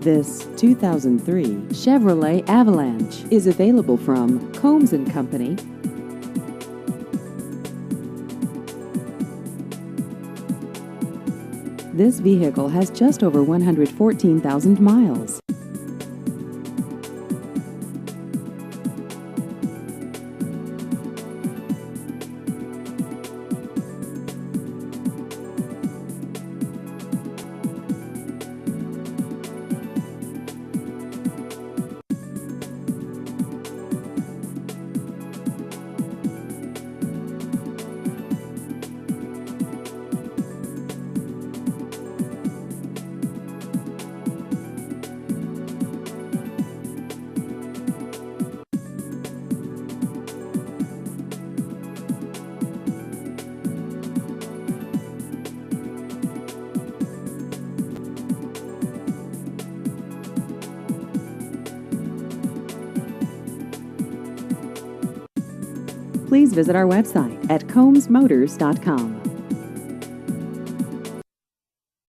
This 2003 Chevrolet Avalanche is available from Combs & Company. This vehicle has just over 114,000 miles. Please visit our website at combsmotors.com.